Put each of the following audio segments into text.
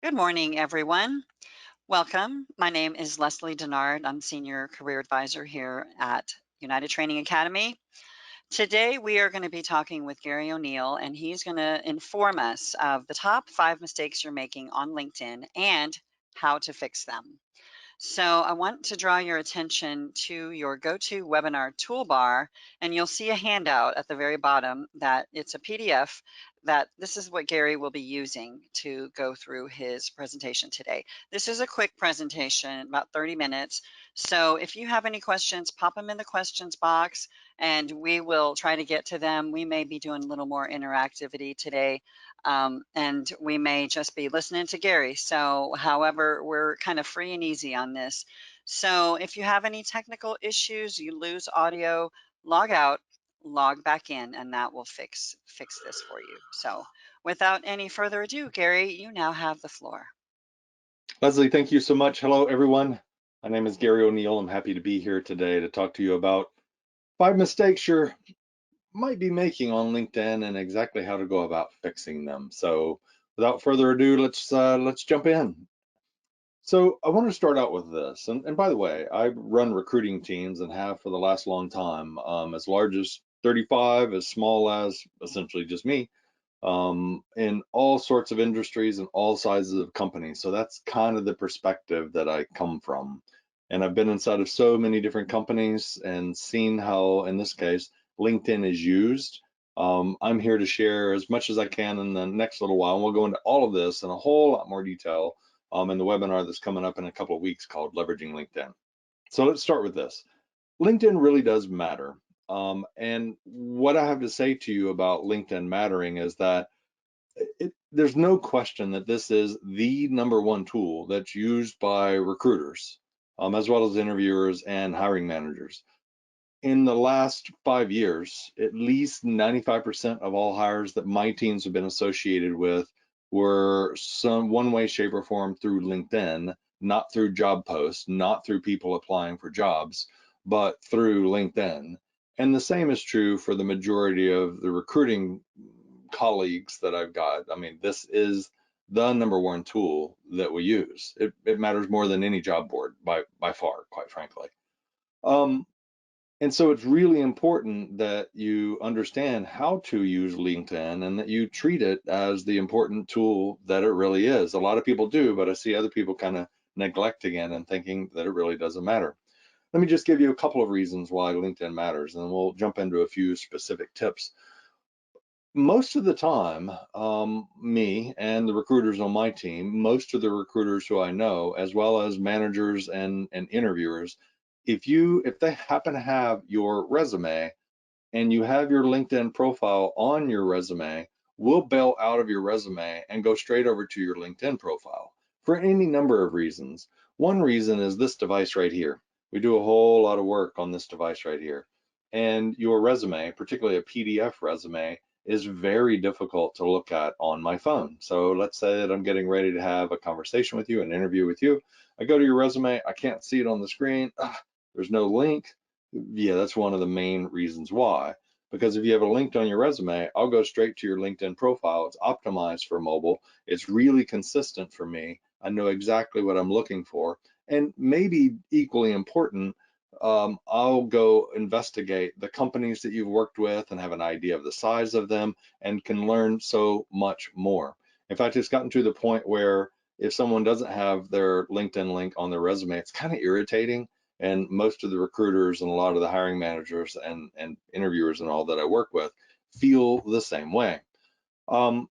Good morning, everyone. Welcome. My name is Leslie Denard. I'm Senior Career Advisor here at United Training Academy. Today, we are going to be talking with Gary O'Neill, and he's going to inform us of the top 5 mistakes you're making on LinkedIn and how to fix them. So I want to draw your attention to your GoToWebinar toolbar, and you'll see a handout at the very bottom that it's a PDF that this is what Gary will be using to go through his presentation today. This is a quick presentation, about 30 minutes. So if you have any questions, pop them in the questions box and we will try to get to them. We may be doing a little more interactivity today, and we may just be listening to Gary. So, however, we're kind of free and easy on this. So, if you have any technical issues, you lose audio, log out, log back in, and that will fix this for you. So, without any further ado, Gary, you now have the floor. Leslie, thank you so much. Hello, everyone. My name is Gary O'Neill. I'm happy to be here today to talk to you about 5 mistakes you might be making on LinkedIn and exactly how to go about fixing them. So, without further ado, let's jump in. So, I want to start out with this. And by the way, I run recruiting teams and have for the last long time, as large as 35, as small as essentially just me, in all sorts of industries and all sizes of companies. So that's kind of the perspective that I come from. And I've been inside of so many different companies and seen how, in this case, LinkedIn is used. I'm here to share as much as I can in the next little while. And we'll go into all of this in a whole lot more detail in the webinar that's coming up in a couple of weeks called Leveraging LinkedIn. So let's start with this. LinkedIn really does matter. And what I have to say to you about LinkedIn mattering is that there's no question that this is the #1 tool that's used by recruiters, as well as interviewers and hiring managers. In the last 5 years, at least 95% of all hires that my teams have been associated with were some one way, shape, or form through LinkedIn, not through job posts, not through people applying for jobs, but through LinkedIn. And the same is true for the majority of the recruiting colleagues that I've got. I mean, this is the #1 tool that we use. It matters more than any job board by far, quite frankly. Um, and so it's really important that you understand how to use LinkedIn and that you treat it as the important tool that it really is. A lot of people do, but I see other people kind of neglecting it and thinking that it really doesn't matter. Let me just give you a couple of reasons why LinkedIn matters, and then we'll jump into a few specific tips. Most of the time, me and the recruiters on my team, most of the recruiters who I know, as well as managers and interviewers, if they happen to have your resume and you have your LinkedIn profile on your resume, we'll bail out of your resume and go straight over to your LinkedIn profile for any number of reasons. One reason is this device right here. We do a whole lot of work on this device right here. And your resume, particularly a PDF resume, is very difficult to look at on my phone. So let's say that I'm getting ready to have a conversation with you, an interview with you. I go to your resume, I can't see it on the screen. There's no link. Yeah, that's one of the main reasons why. Because if you have a link on your resume, I'll go straight to your LinkedIn profile. It's optimized for mobile. It's really consistent for me. I know exactly what I'm looking for. And maybe equally important, I'll go investigate the companies that you've worked with and have an idea of the size of them and can learn so much more. In fact, it's gotten to the point where if someone doesn't have their LinkedIn link on their resume, it's kind of irritating. And most of the recruiters and a lot of the hiring managers and interviewers and all that I work with feel the same way. Um,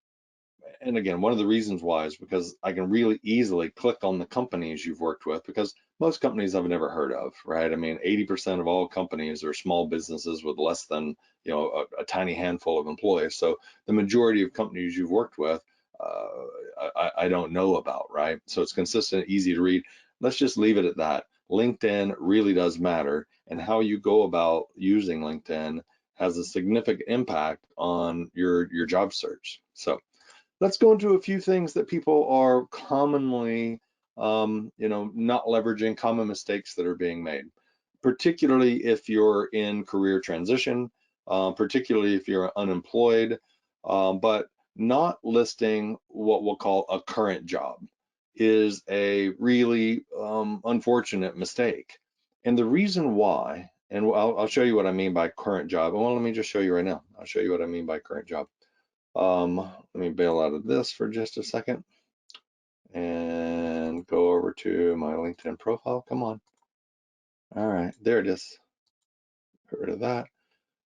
and again, one of the reasons why is because I can really easily click on the companies you've worked with, because most companies I've never heard of, right? I mean, 80% of all companies are small businesses with less than, a tiny handful of employees. So the majority of companies you've worked with, I don't know about, right? So it's consistent, easy to read. Let's just leave it at that. LinkedIn really does matter, and how you go about using LinkedIn has a significant impact on your job search. So let's go into a few things that people are commonly, not leveraging, common mistakes that are being made, particularly if you're in career transition, particularly if you're unemployed, but not listing what we'll call a current job. is a really unfortunate mistake. And the reason why, and I'll show you what I mean by current job. Well, let me just show you right now. I'll show you what I mean by current job. Let me bail out of this for just a second and go over to my LinkedIn profile. Come on. All right, there it is. Get rid of that.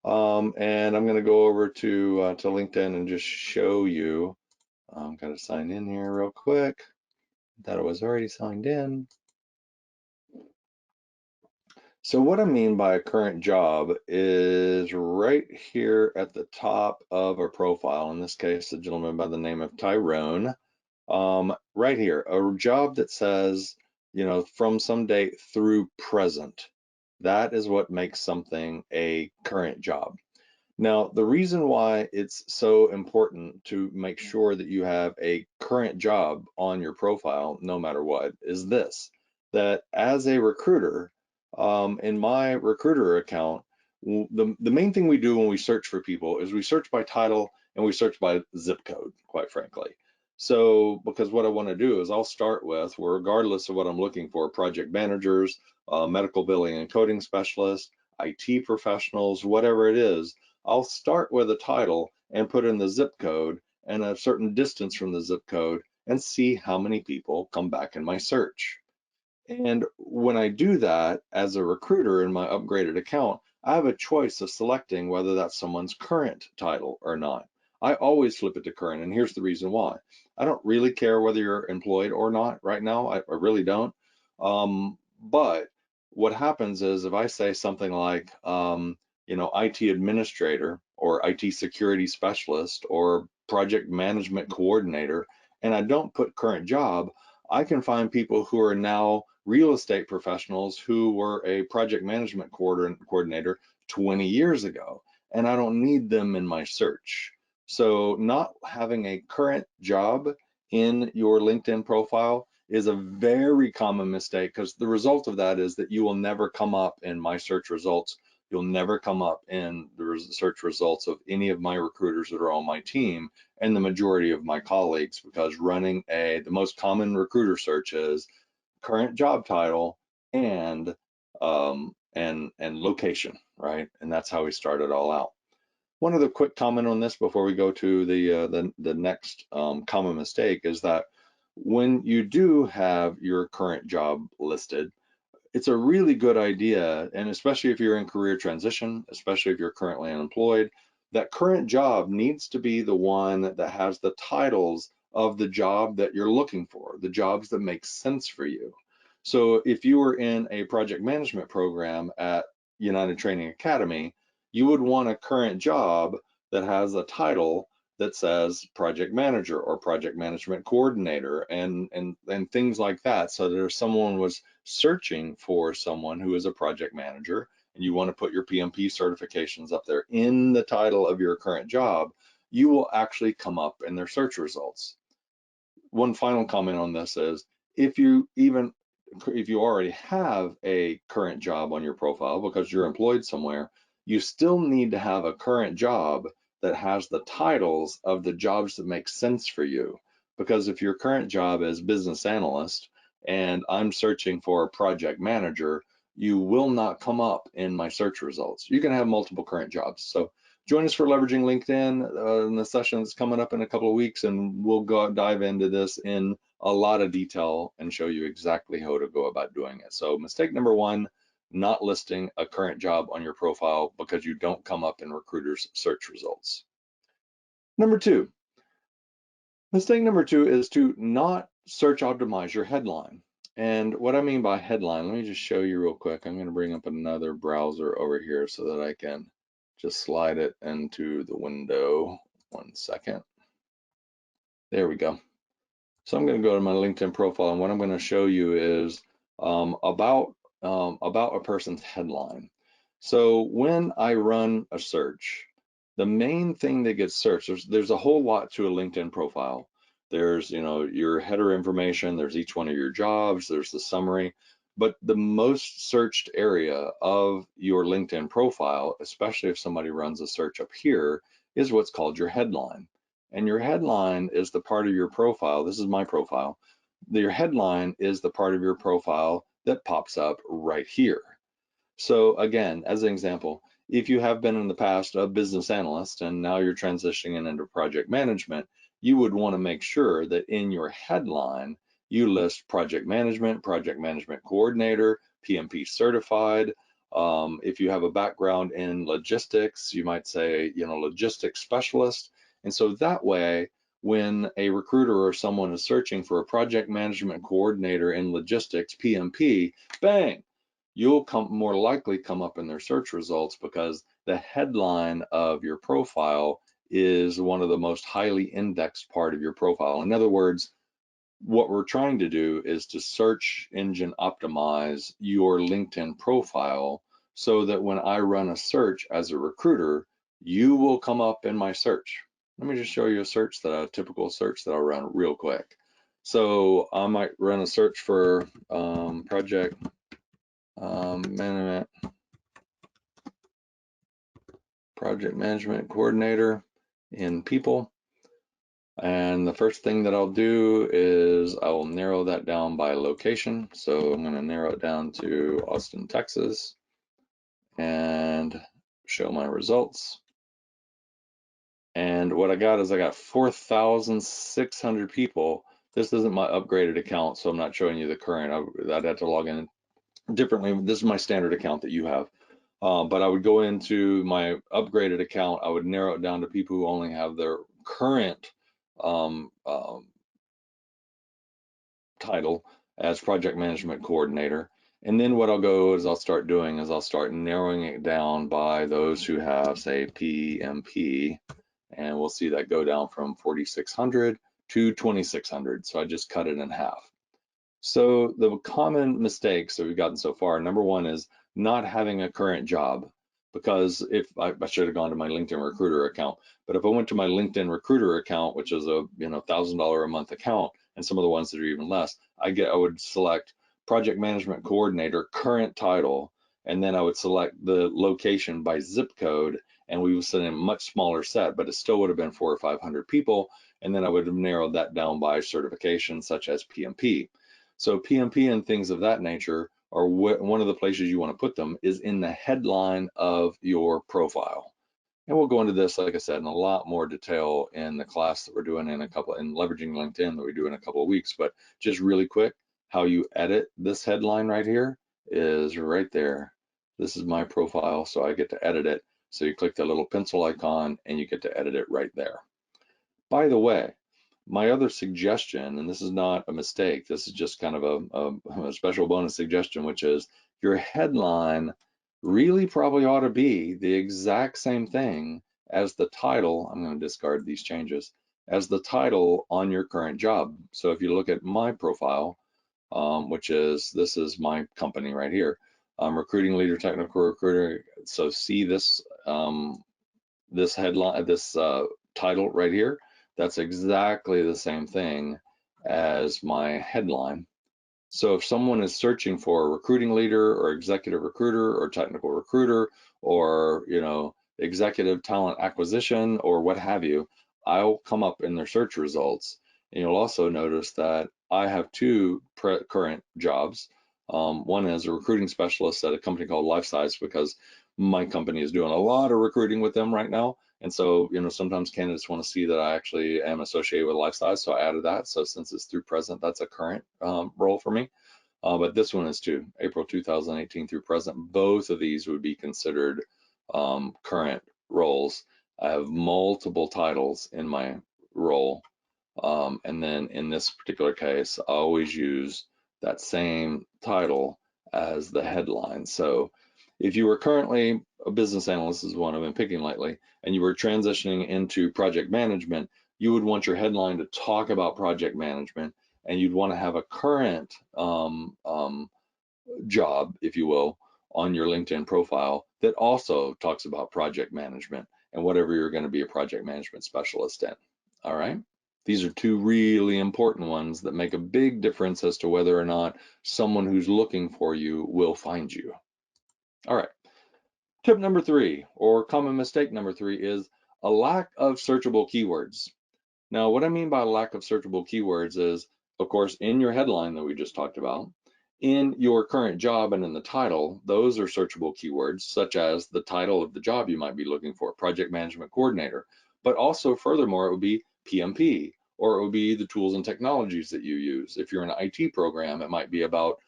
And I'm going to go over to LinkedIn and just show you. I'm going to sign in here real quick. Thought I was already signed in. So what I mean by a current job is right here at the top of our profile. In this case, a gentleman by the name of Tyrone. Right here, a job that says, from some date through present. That is what makes something a current job. Now, the reason why it's so important to make sure that you have a current job on your profile, no matter what, is this, that as a recruiter, in my recruiter account, the main thing we do when we search for people is we search by title and we search by zip code, quite frankly. So, because what I want to do is I'll start with, well, regardless of what I'm looking for, project managers, medical billing and coding specialists, IT professionals, whatever it is, I'll start with a title and put in the zip code and a certain distance from the zip code and see how many people come back in my search. And when I do that as a recruiter in my upgraded account, I have a choice of selecting whether that's someone's current title or not. I always flip it to current, and here's the reason why. I don't really care whether you're employed or not right now. I really don't. But what happens is if I say something like, IT administrator or IT security specialist or project management coordinator, and I don't put current job, I can find people who are now real estate professionals who were a project management coordinator 20 years ago, and I don't need them in my search. So not having a current job in your LinkedIn profile is a very common mistake, because the result of that is that you will never come up in my search results. You'll never come up in the search results of any of my recruiters that are on my team and the majority of my colleagues, because running the most common recruiter search is current job title and location, right? And that's how we start it all out. One other quick comment on this before we go to the next common mistake is that when you do have your current job listed, it's a really good idea, and especially if you're in career transition, especially if you're currently unemployed, that current job needs to be the one that has the titles of the job that you're looking for, the jobs that make sense for you. So if you were in a project management program at United Training Academy, you would want a current job that has a title that says project manager or project management coordinator and things like that, so that if someone was searching for someone who is a project manager and you want to put your PMP certifications up there in the title of your current job, you will actually come up in their search results. One final comment on this is, if you already have a current job on your profile because you're employed somewhere, you still need to have a current job that has the titles of the jobs that make sense for you. Because if your current job is business analyst and I'm searching for a project manager, you will not come up in my search results. You can have multiple current jobs. So join us for leveraging LinkedIn in the session that's coming up in a couple of weeks, and we'll go dive into this in a lot of detail and show you exactly how to go about doing it. So mistake number one, not listing a current job on your profile because you don't come up in recruiters' search results. Mistake number two is to not search optimize your headline. And what I mean by headline, let me just show you real quick. I'm going to bring up another browser over here so that I can just slide it into the window. 1 second. There we go. So I'm going to go to my LinkedIn profile, and what I'm going to show you is about a person's headline. So when I run a search, the main thing that gets searched, there's a whole lot to a LinkedIn profile. There's, your header information, there's each one of your jobs, there's the summary, but the most searched area of your LinkedIn profile, especially if somebody runs a search up here, is what's called your headline. And your headline is the part of your profile. This is my profile. your headline is the part of your profile that pops up right here. So again, as an example, if you have been in the past a business analyst and now you're transitioning into project management, you would want to make sure that in your headline, you list project management coordinator, PMP certified. If you have a background in logistics, you might say, logistics specialist. And so that way, when a recruiter or someone is searching for a project management coordinator in logistics, PMP, bang, you'll more likely come up in their search results because the headline of your profile is one of the most highly indexed part of your profile. In other words, what we're trying to do is to search engine optimize your LinkedIn profile so that when I run a search as a recruiter, you will come up in my search. Let me just show you a typical search that I'll run real quick. So I might run a search for project management, project management coordinator in people. And the first thing that I'll do is I will narrow that down by location. So I'm going to narrow it down to Austin, Texas, and show my results. And what I got is I got 4,600 people. This isn't my upgraded account, so I'm not showing you the current. I'd have to log in differently. This is my standard account that you have. But I would go into my upgraded account. I would narrow it down to people who only have their current um, um, title as project management coordinator. And then what I'll go is I'll start doing is I'll start narrowing it down by those who have, say, PMP, and we'll see that go down from 4,600 to 2,600. So I just cut it in half. So the common mistakes that we've gotten so far, number one is not having a current job. Because if I should have gone to my LinkedIn recruiter account, but if I went to my LinkedIn recruiter account, which is a $1,000 a month account, and some of the ones that are even less, I would select project management coordinator, current title, and then I would select the location by zip code, and we would send in a much smaller set, but it still would have been 400 or 500 people, and then I would have narrowed that down by certification such as PMP. So PMP and things of that nature are one of the places you want to put them is in the headline of your profile. And we'll go into this, like I said, in a lot more detail in the class that we're doing in leveraging LinkedIn that we do in a couple of weeks. But just really quick, how you edit this headline right here is right there. This is my profile, so I get to edit it. So you click the little pencil icon and you get to edit it right there. By the way, my other suggestion, and this is not a mistake, this is just kind of a special bonus suggestion, which is your headline really probably ought to be the exact same thing as the title. I'm going to discard these changes as the title on your current job. So if you look at my profile, this is my company right here. Recruiting leader, technical recruiter. So see this headline, this title right here, that's exactly the same thing as my headline. So if someone is searching for a recruiting leader or executive recruiter or technical recruiter or, executive talent acquisition or what have you, I'll come up in their search results. And you'll also notice that I have two current jobs. One is a recruiting specialist at a company called LifeSize because my company is doing a lot of recruiting with them right now. And so, sometimes candidates want to see that I actually am associated with LifeSize, so I added that. So since it's through present, that's a current role for me. But this one is too, April 2018 through present. Both of these would be considered current roles. I have multiple titles in my role. And then in this particular case, I always use that same title as the headline. So if you were currently a business analyst, is one I've been picking lately, and you were transitioning into project management, you would want your headline to talk about project management, and you'd want to have a current job, if you will, on your LinkedIn profile that also talks about project management and whatever you're going to be a project management specialist in. All right. These are two really important ones that make a big difference as to whether or not someone who's looking for you will find you. All right. Tip number 3, or common mistake number 3, is a lack of searchable keywords. Now, what I mean by lack of searchable keywords is of course, in your headline that we just talked about, in your current job and in the title, those are searchable keywords, such as the title of the job you might be looking for, project management coordinator. But also, furthermore, it would be PMP, or it would be the tools and technologies that you use. If you're an IT program, it might be about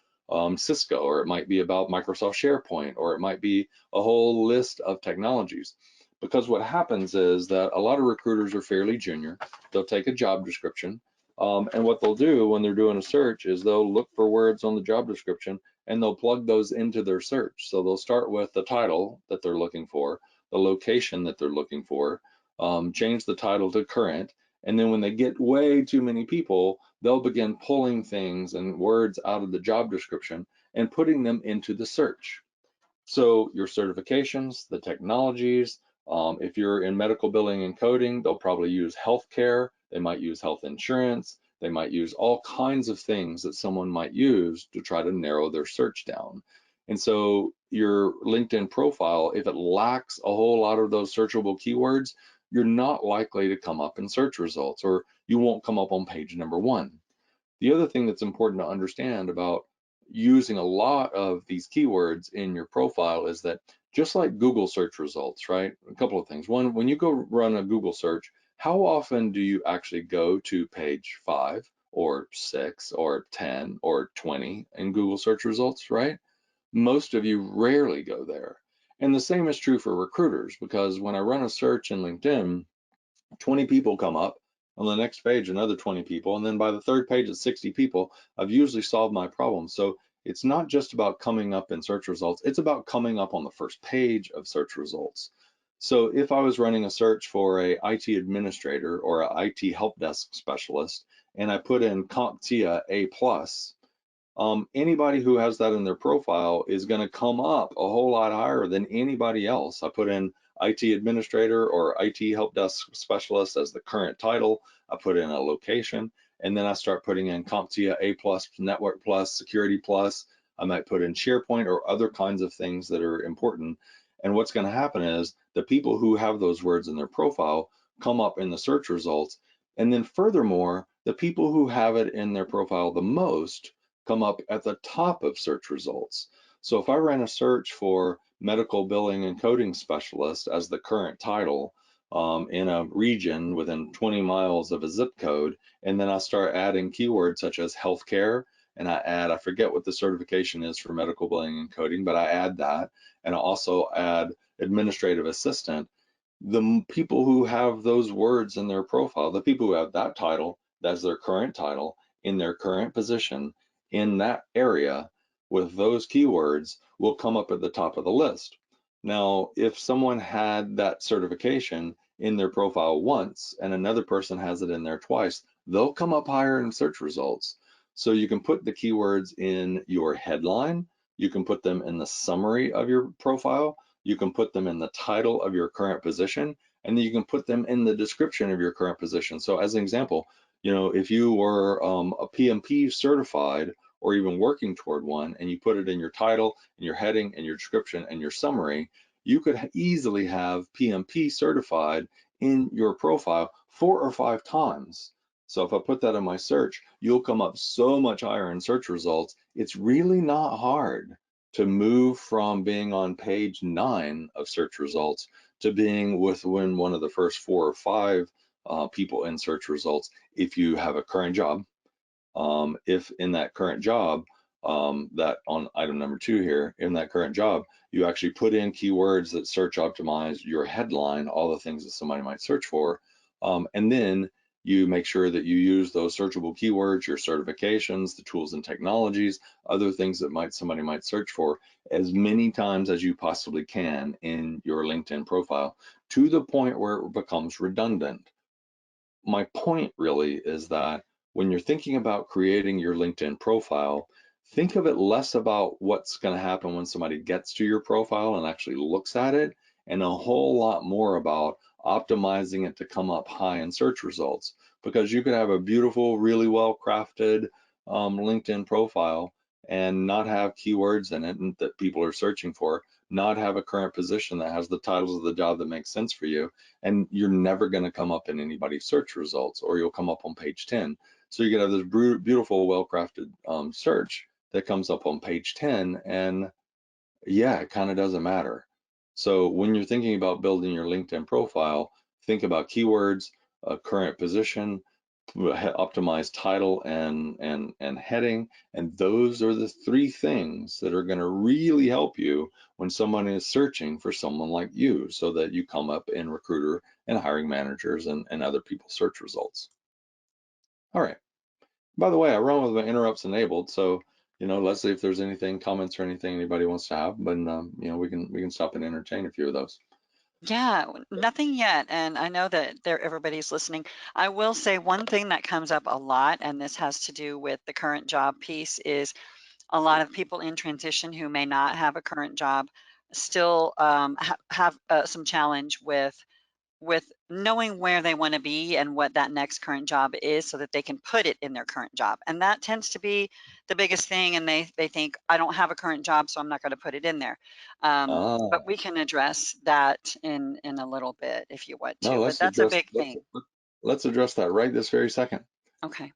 Cisco, or it might be about Microsoft SharePoint, or it might be a whole list of technologies. Because what happens is that a lot of recruiters are fairly junior. They'll take a job description, and what they'll do when they're doing a search is they'll look for words on the job description and they'll plug those into their search. So they'll start with the title that they're looking for, the location that they're looking for, change the title to current, and then when they get way too many people, they'll begin pulling things and words out of the job description and putting them into the search. So your certifications, the technologies, if you're in medical billing and coding, they'll probably use healthcare, they might use health insurance, they might use all kinds of things that someone might use to try to narrow their search down. And so your LinkedIn profile, if it lacks a whole lot of those searchable keywords, you're not likely to come up in search results, or you won't come up on page number one. The other thing that's important to understand about using a lot of these keywords in your profile is that, just like Google search results, right? A couple of things. One, when you go run a Google search, how often do you actually go to page 5 or 6 or 10 or 20 in Google search results, right? Most of you rarely go there. And the same is true for recruiters, because when I run a search in LinkedIn, 20 people come up. On the next page, another 20 people. And then by the third page at 60 people, I've usually solved my problem. So it's not just about coming up in search results, it's about coming up on the first page of search results. So if I was running a search for a IT administrator or a IT help desk specialist, and I put in CompTIA A+, anybody who has that in their profile is going to come up a whole lot higher than anybody else. I put in IT administrator or IT help desk specialist as the current title. I put in a location, and then I start putting in CompTIA A plus, Network plus, Security plus. I might put in SharePoint or other kinds of things that are important. And what's going to happen is the people who have those words in their profile come up in the search results. And then furthermore, the people who have it in their profile the most come up at the top of search results. So if I ran a search for medical billing and coding specialist as the current title in a region within 20 miles of a zip code, and then I start adding keywords such as healthcare, and I forget what the certification is for medical billing and coding, but I add that, and I also add administrative assistant. The people who have those words in their profile, the people who have that title, that's their current title, in their current position, in that area with those keywords, will come up at the top of the list. Now, if someone had that certification in their profile once and another person has it in there twice, they'll come up higher in search results. So you can put the keywords in your headline, you can put them in the summary of your profile, you can put them in the title of your current position, and then you can put them in the description of your current position. So as an example, if you were a PMP certified or even working toward one, and you put it in your title, and your heading, and your description, and your summary, you could easily have PMP certified in your profile 4 or 5 times. So if I put that in my search, you'll come up so much higher in search results. It's really not hard to move from being on page 9 of search results to being within one of the first 4 or 5 people in search results if you have a current job. If in that current job, that on item number 2 here, in that current job, you actually put in keywords that search optimize your headline, all the things that somebody might search for, and then you make sure that you use those searchable keywords, your certifications, the tools and technologies, other things that somebody might search for, as many times as you possibly can in your LinkedIn profile, to the point where it becomes redundant. My point really is that when you're thinking about creating your LinkedIn profile, think of it less about what's going to happen when somebody gets to your profile and actually looks at it, and a whole lot more about optimizing it to come up high in search results. Because you could have a beautiful, really well crafted LinkedIn profile and not have keywords in it and that people are searching for, not have a current position that has the titles of the job that makes sense for you, and you're never going to come up in anybody's search results, or you'll come up on page 10. So you can have this beautiful, well-crafted search that comes up on page 10, and yeah, it kind of doesn't matter. So when you're thinking about building your LinkedIn profile, think about keywords, current position, optimize title and heading, and those are the three things that are going to really help you when someone is searching for someone like you, so that you come up in recruiter and hiring managers and other people's search results. All right. By the way, I run with my interrupts enabled, so Leslie, if there's anything, comments or anything anybody wants to have, but we can stop and entertain a few of those. Yeah, nothing yet, and I know that everybody's listening. I will say one thing that comes up a lot, and this has to do with the current job piece, is a lot of people in transition who may not have a current job still have some challenge with knowing where they want to be and what that next current job is so that they can put it in their current job. And that tends to be the biggest thing. And they think, I don't have a current job, so I'm not going to put it in there. But Ah, we can address that in a little bit if you want no, to. But that's a big thing. let's address that right this very second. Okay.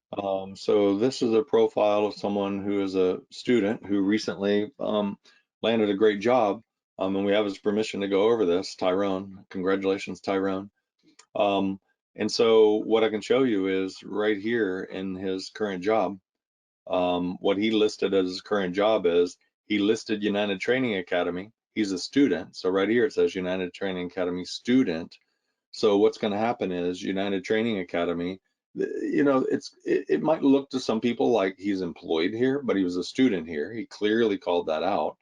So this is a profile of someone who is a student who recently landed a great job, and we have his permission to go over this. Tyrone, congratulations, Tyrone. Um, and so what I can show you is right here in his current job, what he listed as his current job is he listed United Training Academy. He's a student. So right here it says United Training Academy student. So what's going to happen is United Training Academy, it might look to some people like he's employed here, but he was a student here. He clearly called that out.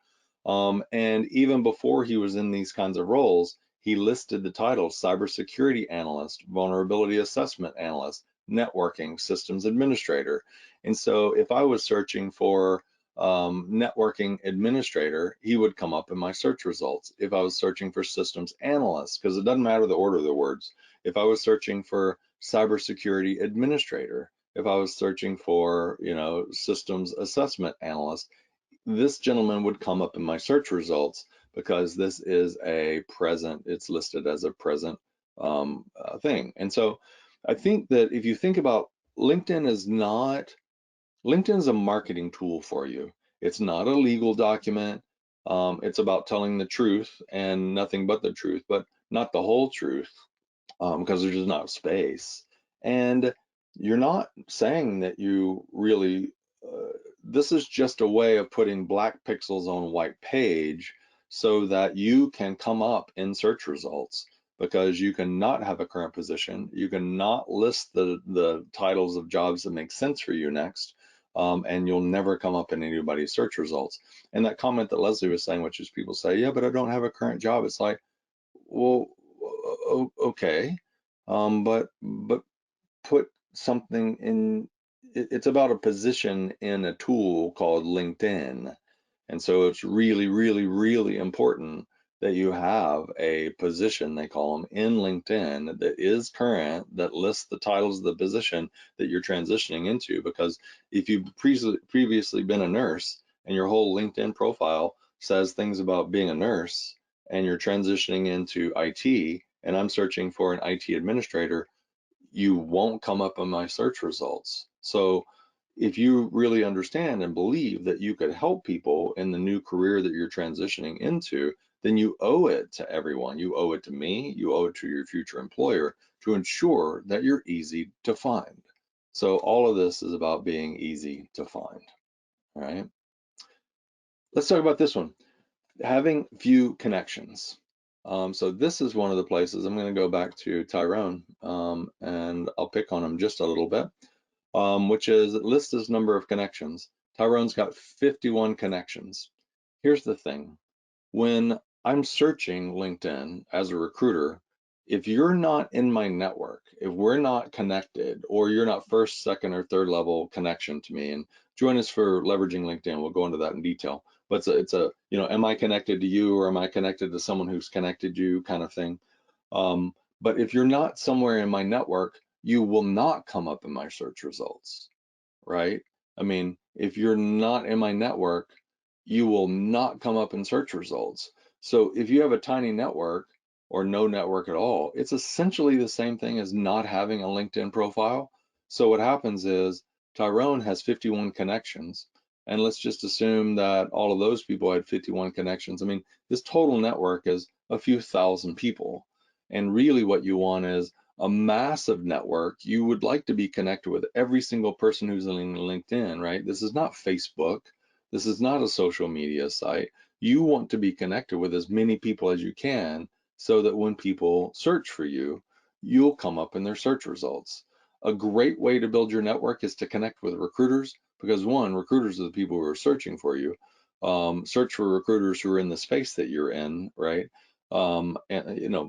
And even before he was in these kinds of roles, he listed the titles: cybersecurity analyst, vulnerability assessment analyst, networking systems administrator. And so if I was searching for networking administrator, he would come up in my search results. If I was searching for systems analyst, because it doesn't matter the order of the words. If I was searching for cybersecurity administrator, if I was searching for, systems assessment analyst, this gentleman would come up in my search results because this is a present, it's listed as a present thing. And so I think that if you think about LinkedIn is not LinkedIn is a marketing tool for you. It's not a legal document. It's about telling the truth and nothing but the truth, but not the whole truth, because there's just not space. And you're not saying that you really, this is just a way of putting black pixels on a white page so that you can come up in search results, because you can not have a current position. You can not list the titles of jobs that make sense for you next. And you'll never come up in anybody's search results. And that comment that Leslie was saying, which is people say, yeah, but I don't have a current job. It's like, well, okay, but put something in. It's about a position in a tool called LinkedIn, and so it's really, really, really important that you have a position, they call them, in LinkedIn that is current, that lists the titles of the position that you're transitioning into. Because if you've previously been a nurse and your whole LinkedIn profile says things about being a nurse, and you're transitioning into IT, and I'm searching for an IT administrator, you won't come up in my search results. So if you really understand and believe that you could help people in the new career that you're transitioning into, then you owe it to everyone. You owe it to me, you owe it to your future employer to ensure that you're easy to find. So all of this is about being easy to find. All right. Let's talk about this one. Having few connections. So this is one of the places I'm going to go back to Tyrone, and I'll pick on him just a little bit, which is it lists his number of connections. Tyrone's got 51 connections. Here's the thing. When I'm searching LinkedIn as a recruiter, if you're not in my network, if we're not connected, or you're not first, second, or third level connection to me, and join us for leveraging LinkedIn, we'll go into that in detail. But am I connected to you, or am I connected to someone who's connected you kind of thing. But if you're not somewhere in my network, you will not come up in my search results, right? I mean, if you're not in my network, you will not come up in search results. So if you have a tiny network or no network at all, it's essentially the same thing as not having a LinkedIn profile. So what happens is Tyrone has 51 connections, and let's just assume that all of those people had 51 connections. I mean, this total network is a few thousand people. And really what you want is a massive network. You would like to be connected with every single person who's in LinkedIn, right? This is not Facebook. This is not a social media site. You want to be connected with as many people as you can so that when people search for you, you'll come up in their search results. A great way to build your network is to connect with recruiters because one, recruiters are the people who are searching for you. Search for recruiters who are in the space that you're in, right? And,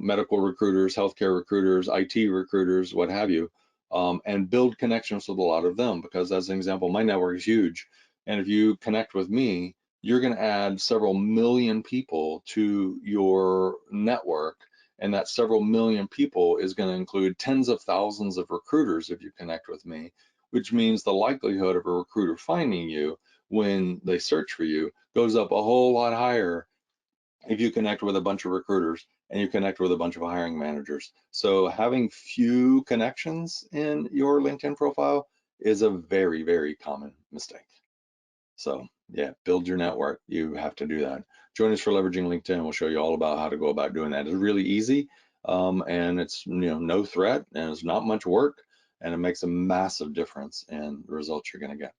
medical recruiters, healthcare recruiters, IT recruiters, what have you, and build connections with a lot of them because, as an example, my network is huge. And if you connect with me, you're going to add several million people to your network, and that several million people is going to include tens of thousands of recruiters if you connect with me, which means the likelihood of a recruiter finding you when they search for you goes up a whole lot higher if you connect with a bunch of recruiters and you connect with a bunch of hiring managers. So having few connections in your LinkedIn profile is a very, very common mistake. So yeah, build your network. You have to do that. Join us for Leveraging LinkedIn. We'll show you all about how to go about doing that. It's really easy, and it's no threat, and it's not much work, and it makes a massive difference in the results you're going to get.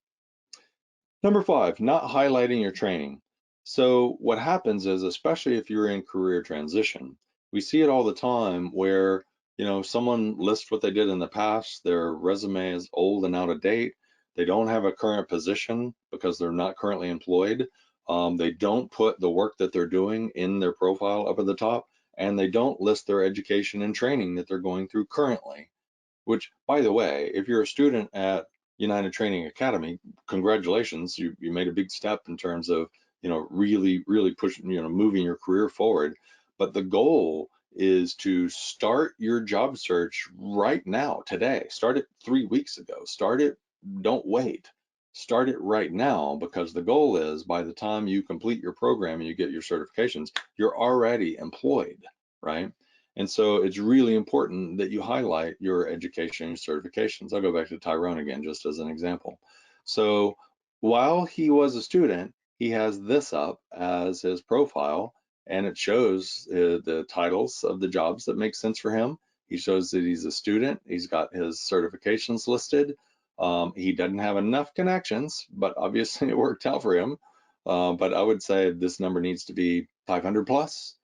Number 5, not highlighting your training. So what happens is, especially if you're in career transition, we see it all the time where, someone lists what they did in the past, their resume is old and out of date, they don't have a current position because they're not currently employed, they don't put the work that they're doing in their profile up at the top, and they don't list their education and training that they're going through currently. Which, by the way, if you're a student at United Training Academy, congratulations, you made a big step in terms of, really, really pushing, moving your career forward. But the goal is to start your job search right now, today. Start it 3 weeks ago. Start it, don't wait. Start it right now because the goal is by the time you complete your program and you get your certifications, you're already employed, right? And so it's really important that you highlight your education and certifications. I'll go back to Tyrone again, just as an example. So while he was a student, he has this up as his profile, and it shows the titles of the jobs that make sense for him. He shows that he's a student. He's got his certifications listed. He doesn't have enough connections, but obviously it worked out for him. But I would say this number needs to be 500 plus,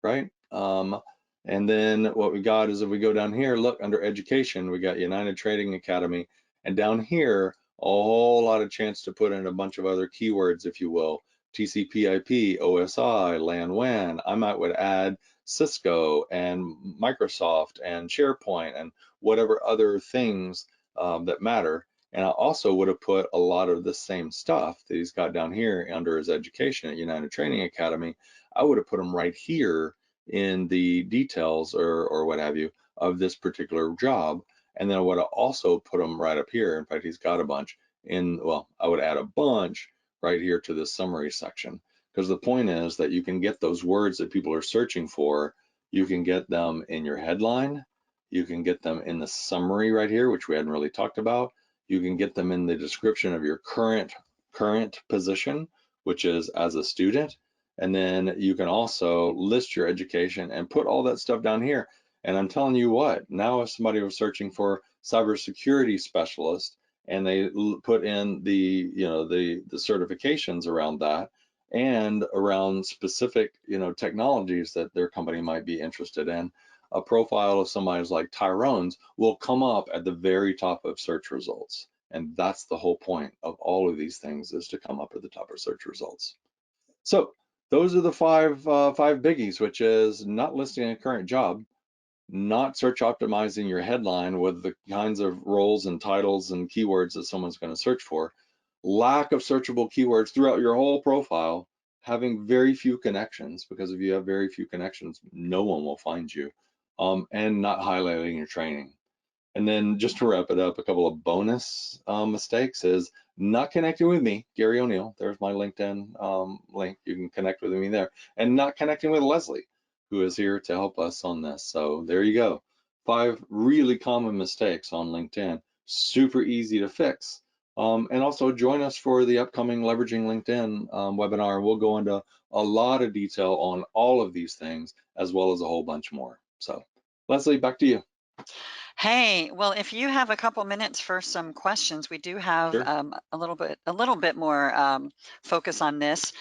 right? And then what we got is if we go down here, look under education, we got United Trading Academy. And down here, a whole lot of chance to put in a bunch of other keywords, if you will. TCP/IP, OSI, LAN WAN. I might would add Cisco and Microsoft and SharePoint and whatever other things that matter. And I also would have put a lot of the same stuff that he's got down here under his education at United Training Academy. I would have put them right here in the details or what have you of this particular job. And then I would also put them right up here. In fact, he's got a bunch in, well, I would add a bunch right here to this summary section. Because the point is that you can get those words that people are searching for, you can get them in your headline, you can get them in the summary right here, which we hadn't really talked about. You can get them in the description of your current position, which is as a student. And then you can also list your education and put all that stuff down here. And I'm telling you what, now if somebody was searching for cybersecurity specialist and they put in the certifications around that and around specific, technologies that their company might be interested in, a profile of somebody like Tyrone's will come up at the very top of search results. And that's the whole point of all of these things, is to come up at the top of search results. So those are the five biggies, which is not listing a current job, not search optimizing your headline with the kinds of roles and titles and keywords that someone's going to search for, lack of searchable keywords throughout your whole profile, having very few connections, because if you have very few connections, no one will find you, and not highlighting your training. And then just to wrap it up, a couple of bonus mistakes is not connecting with me, Gary O'Neill. There's my LinkedIn link. You can connect with me there. And not connecting with Leslie, who is here to help us on this. So there you go. 5 really common mistakes on LinkedIn. super easy to fix. And also join us for the upcoming Leveraging LinkedIn webinar. We'll go into a lot of detail on all of these things, as well as a whole bunch more. So, Leslie, back to you. Hey, well, if you have a couple minutes for some questions, we do have Sure, a little bit more focus on this.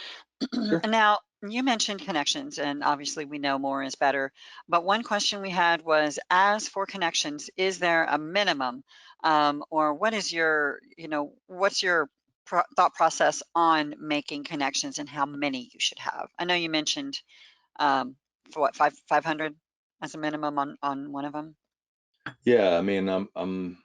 sure. Now, you mentioned connections, and obviously we know more is better. But one question we had was, as for connections, is there a minimum, or what is what's your thought process on making connections and how many you should have? I know you mentioned for what 500 as a minimum on one of them. Yeah, I mean,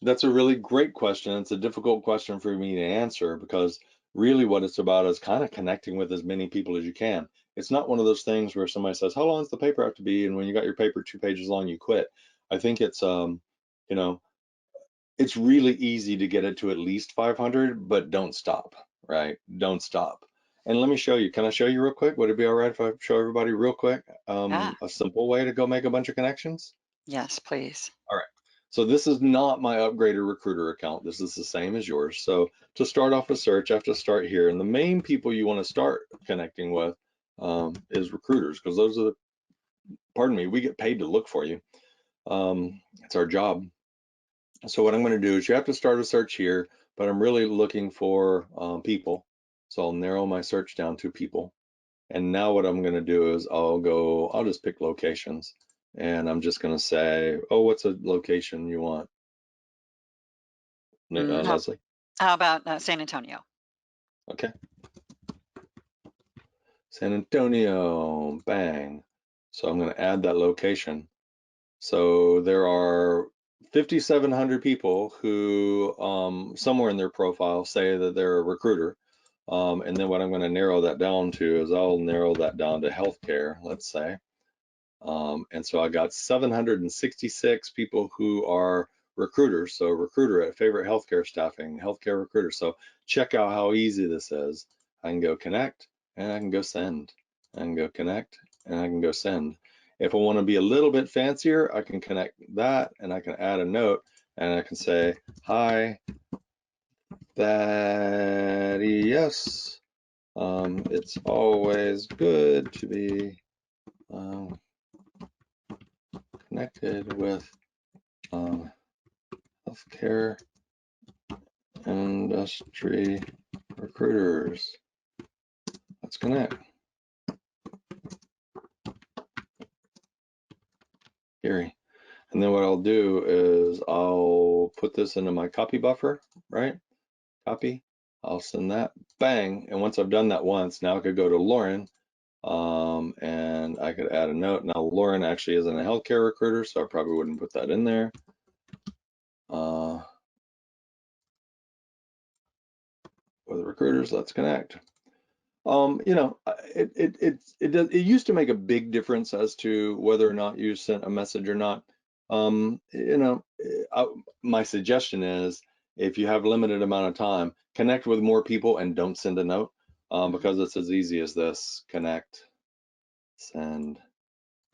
that's a really great question. It's a difficult question for me to answer because really what it's about is kind of connecting with as many people as you can. It's not one of those things where somebody says, "How long does the paper have to be?" And when you got your paper 2 pages long, you quit. I think you know, it's really easy to get it to at least 500, but don't stop, right? Don't stop. And let me show you. Can I show you real quick? Would it be all right if I show everybody real quick Yeah. a simple way to go make a bunch of connections? Yes, please. All right. So this is not my upgraded recruiter account. This is the same as yours. So to start off a search, I have to start here. And the main people you want to start connecting with is recruiters, because those are the, pardon me, we get paid to look for you. It's our job. So what I'm going to do is you have to start a search here, but I'm really looking for people. So I'll narrow my search down to people. And now what I'm going to do is I'll just pick locations. And I'm just going to say, oh, what's a location you want, Mm, Leslie? how about San Antonio? Okay. San Antonio, bang. So I'm going to add that location. So there are 5,700 people who somewhere in their profile say that they're a recruiter. And then what I'm going to narrow that down to is I'll narrow that down to healthcare, let's say. And so I got 766 people who are recruiters. So recruiter at favorite healthcare staffing, healthcare recruiter. So check out how easy this is. I can go connect and I can go send. I can go connect and I can go send. If I want to be a little bit fancier, I can connect that and I can add a note and I can say, hi, Thaddeus. It's always good to be um, connected with um, healthcare industry recruiters. Let's connect. Gary. And then what I'll do is I'll put this into my copy buffer, right? Copy. I'll send that. Bang. And once I've done that once, now I could go to Lauren and I could add a note. Now, Lauren actually isn't a healthcare recruiter, so I probably wouldn't put that in there. With the recruiters, let's connect. You know, it used to make a big difference as to whether or not you sent a message or not. You know, my suggestion is if you have limited amount of time, connect with more people and don't send a note Mhm. because it's as easy as this: connect, send,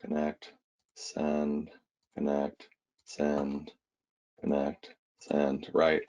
connect, send, connect, send, connect, send, right?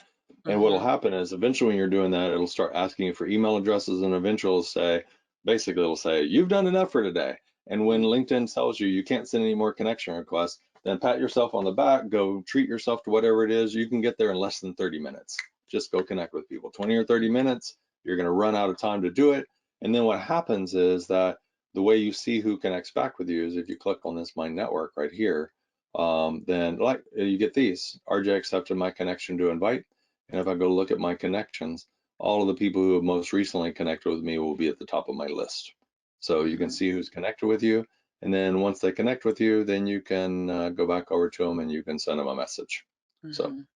And what'll Mhm. happen is eventually when you're doing that, it'll start asking you for email addresses and eventually it'll say, basically it'll say, you've done enough for today. And when Mhm. LinkedIn tells you you can't send any more connection requests, then pat yourself on the back, go treat yourself to whatever it is. You can get there in less than 30 minutes. Just go connect with people. 20 or 30 minutes, you're going to run out of time to do it. And then what happens is that the way you see who connects back with you is if you click on this My Network right here, then like you get these. RJ accepted my connection to invite. And if I go look at my connections, all of the people who have most recently connected with me will be at the top of my list. So you can Mhm. see who's connected with you. And then once they connect with you, then you can go back over to them and you can send them a message. So, Mhm.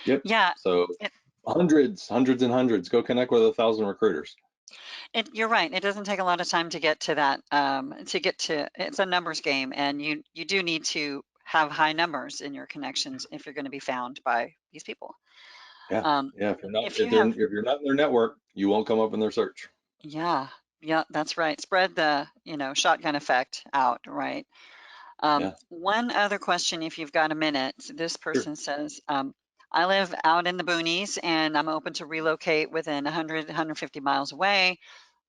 yep. Yeah, So it, hundreds and hundreds. Go connect with 1,000 recruiters. you're right. It doesn't take a lot of time to get to that. To get to it's a numbers game, and you do need to have high numbers in your connections if you're going to be found by these people. Yeah. Um, Yeah. if you have, If you're not in their network, you won't come up in their search. yeah, yeah, that's right. Spread the shotgun effect out, right? Yeah. One other question, if you've got a minute. This Sure. person says, I live out in the boonies and I'm open to relocate within 100, 150 miles away.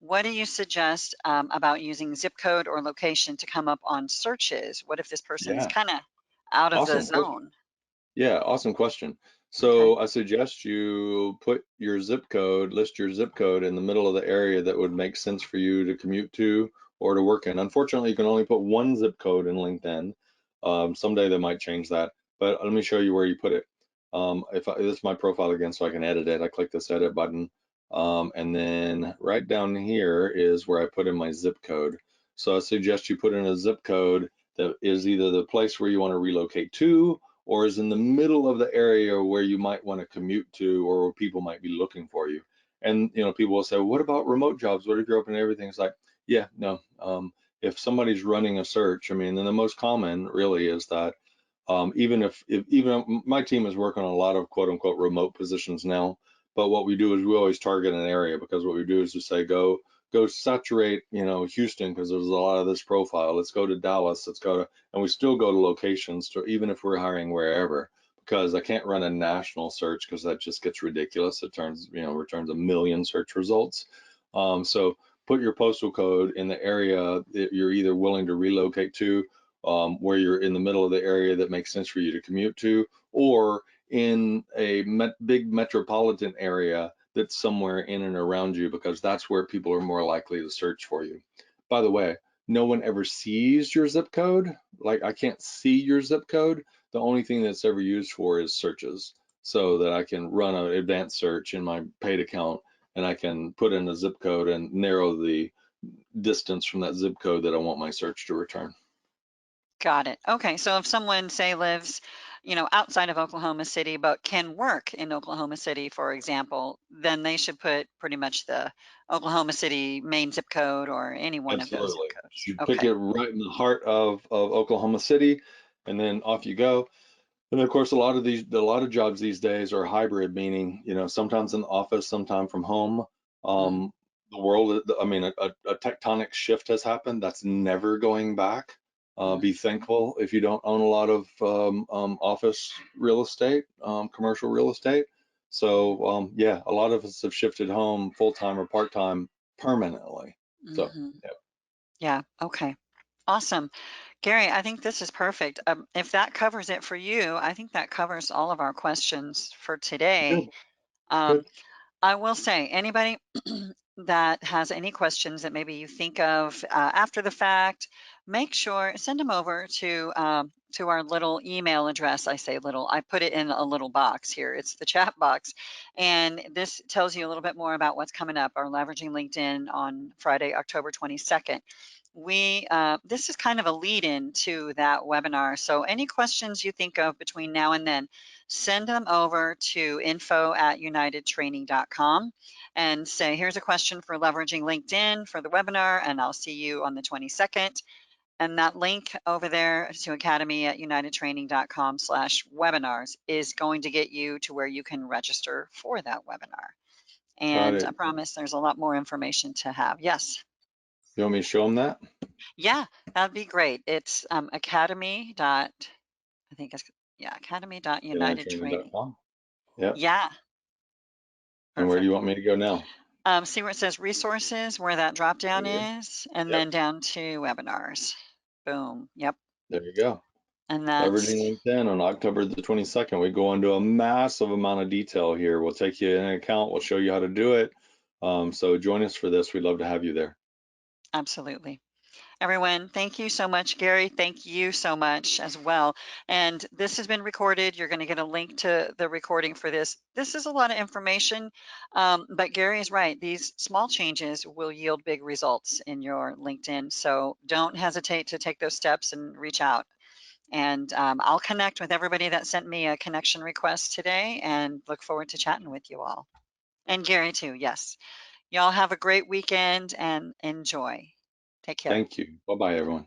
What do you suggest about using zip code or location to come up on searches? What if this person's Yeah, kind of out of the awesome question. zone? Yeah, awesome question. Okay. So I suggest you put your zip code, list your zip code in the middle of the area that would make sense for you to commute to or to work in. Unfortunately, you can only put one zip code in LinkedIn. Someday they might change that, but let me show you where you put it. This is my profile again, so I can edit it. I click this edit button, and then right down here is where I put in my zip code. So I suggest you put in a zip code that is either the place where you want to relocate to, or is in the middle of the area where you might want to commute to, or where people might be looking for you. And people will say, "What about remote jobs? What if you're open to everything?" It's like, yeah, no. If somebody's running a search, I mean, then the most common really is that even if even my team is working on a lot of quote unquote remote positions now, but what we do is we always target an area, because what we do is just say go saturate Houston, because there's a lot of this profile. Let's go to Dallas. Let's go to, and we still go to locations to, even if we're hiring wherever, because I can't run a national search because that just gets ridiculous. It returns a million search results. So put your postal code in the area that you're either willing to relocate to, where you're in the middle of the area that makes sense for you to commute to, or in a big metropolitan area that's somewhere in and around you, because that's where people are more likely to search for you. By the way, no one ever sees your zip code. Like, I can't see your zip code. The only thing that's ever used for is searches, so that I can run an advanced search in my paid account, and I can put in a zip code and narrow the distance from that zip code that I want my search to return. Got it. Okay. So if someone, say, lives, outside of Oklahoma City, but can work in Oklahoma City, for example, then they should put pretty much the Oklahoma City main zip code or any one of those zip Absolutely. codes. You pick Okay. it right in the heart of Oklahoma City, and then off you go. And of course, a lot of jobs these days are hybrid, meaning, sometimes in the office, sometime from home. Hmm. Um, the world, I mean, a tectonic shift has happened. That's never going back. Be thankful if you don't own a lot of office real estate, commercial real estate. So yeah, a lot of us have shifted home full time or part time permanently. So Hmm. yeah, Yeah. Okay. Awesome. Gary, I think this is perfect. If that covers it for you, I think that covers all of our questions for today. good, Um, good. I will say, anybody that has any questions that maybe you think of after the fact, make sure send them over to our little email address. I say little, I put it in a little box here. It's the chat box, and this tells you a little bit more about what's coming up. Our leveraging LinkedIn on Friday, October 22nd. We this is kind of a lead in to that webinar. So any questions you think of between now and then, send them over to info@unitedtraining.com and say, here's a question for leveraging LinkedIn for the webinar, and I'll see you on the 22nd. And that link over there to academy@unitedtraining.com/webinars is going to get you to where you can register for that webinar. Got And I it. promise there's a lot more information to have. Yes. You want me to show them that? Yeah, that'd be great. It's academy dot, I think it's, yeah, academy dot united training. UnitedTraining.com. Yep. Yeah, And where do you perfect. want me to go now? See where it says resources, where that drop down There you go. is, and Yep. then down to webinars. Boom. Yep. There you go. And Leveraging that's LinkedIn on October the 22nd. We go into a massive amount of detail here. We'll take you in an account. We'll show you how to do it. So join us for this. We'd love to have you there. absolutely. Everyone, thank you so much. Gary, thank you so much as well. And this has been recorded. You're going to get a link to the recording for this. This is a lot of information, but Gary is right. These small changes will yield big results in your LinkedIn. So don't hesitate to take those steps and reach out. And I'll connect with everybody that sent me a connection request today and look forward to chatting with you all. And Gary too, yes. Y'all have a great weekend and enjoy. Take care. Thank you. Bye bye, everyone.